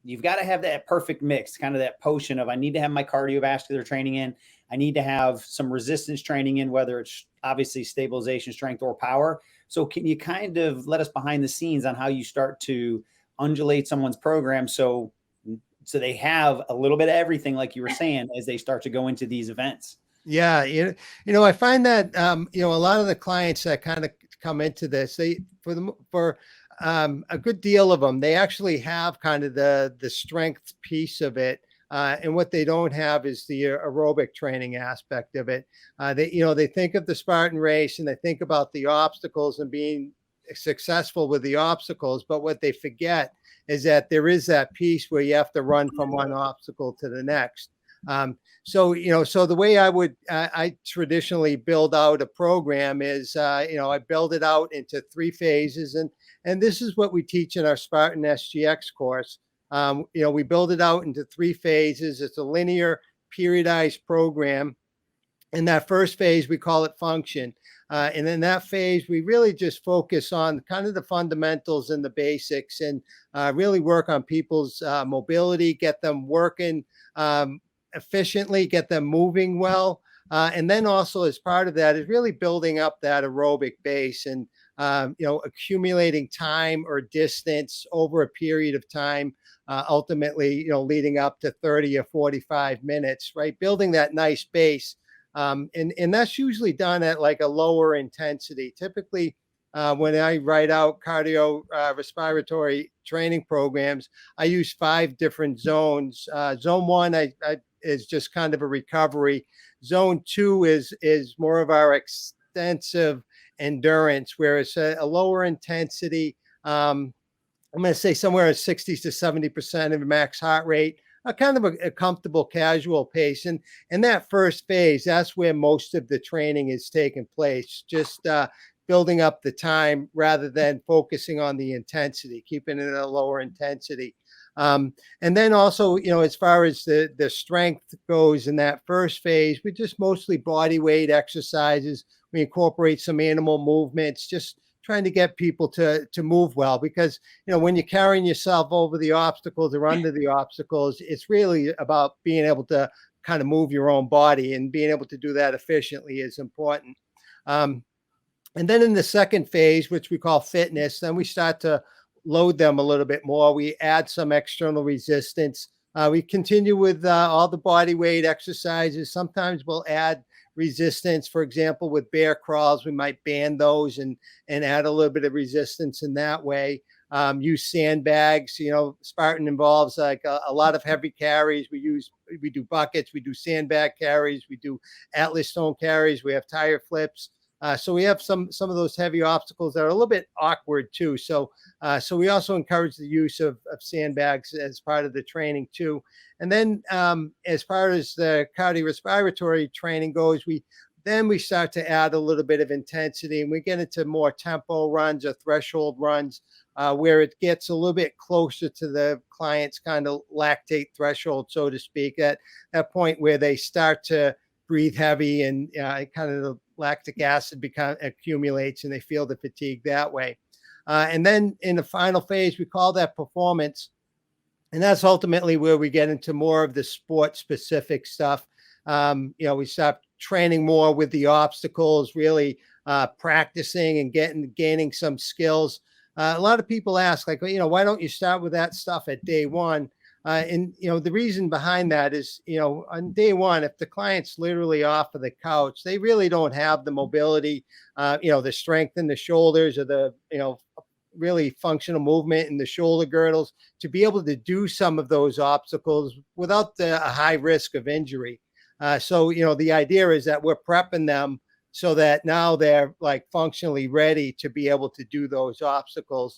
you've got to have that perfect mix, kind of that potion of, I need to have my cardiovascular training in. I need to have some resistance training in, whether it's obviously stabilization, strength, or power. So can you kind of let us behind the scenes on how you start to undulate someone's program so they have a little bit of everything, like you were saying, as they start to go into these events? Yeah, I find that a lot of the clients that kind of come into this, for a good deal of them, they actually have kind of the strength piece of it, and what they don't have is the aerobic training aspect of it. They think of the Spartan race and they think about the obstacles and being successful with the obstacles, but what they forget is that there is that piece where you have to run from one obstacle to the next. So the way I traditionally build out a program is, I build it out into 3 phases, and this is what we teach in our Spartan SGX course. We build it out into 3 phases. It's a linear periodized program. In that first phase, we call it function. And in that phase, we really just focus on kind of the fundamentals and the basics, and really work on people's mobility, get them working efficiently, get them moving well. And then also as part of that is really building up that aerobic base and, accumulating time or distance over a period of time, ultimately, leading up to 30 or 45 minutes, right? Building that nice base. And that's usually done at like a lower intensity. Typically, when I write out cardio respiratory training programs, I use 5 different zones. Zone 1 is just kind of a recovery. Zone 2 is more of our extensive endurance, where it's a lower intensity. I'm going to say somewhere at 60 to 70% of max heart rate, a kind of a comfortable casual pace. And in that first phase, that's where most of the training is taking place, just building up the time rather than focusing on the intensity, keeping it at a lower intensity. And then also, as far as the strength goes in that first phase, we just mostly body weight exercises. We incorporate some animal movements, just trying to get people to move well, because, when you're carrying yourself over the obstacles or under the obstacles, it's really about being able to kind of move your own body, and being able to do that efficiently is important. And then in the second phase, which we call fitness, then we start to load them a little bit more. We add some external resistance. We continue with all the body weight exercises. Sometimes we'll add resistance. For example, with bear crawls, we might band those and add a little bit of resistance in that way. Use sandbags. Spartan involves like a lot of heavy carries. We do buckets, we do sandbag carries, we do Atlas stone carries, we have tire flips. So we have some of those heavy obstacles that are a little bit awkward too. So we also encourage the use of sandbags as part of the training too. And then as far as the cardiorespiratory training goes, we start to add a little bit of intensity, and we get into more tempo runs or threshold runs, where it gets a little bit closer to the client's kind of lactate threshold, so to speak, at that point where they start to breathe heavy, and kind of the lactic acid accumulates, and they feel the fatigue that way. And then in the final phase, we call that performance. And that's ultimately where we get into more of the sport specific stuff. We start training more with the obstacles, really practicing and gaining some skills. A lot of people ask, like, why don't you start with that stuff at day one? And the reason behind that is, on day one, if the client's literally off of the couch, they really don't have the mobility, the strength in the shoulders, or the, really functional movement in the shoulder girdles to be able to do some of those obstacles without a high risk of injury. So the idea is that we're prepping them so that now they're like functionally ready to be able to do those obstacles.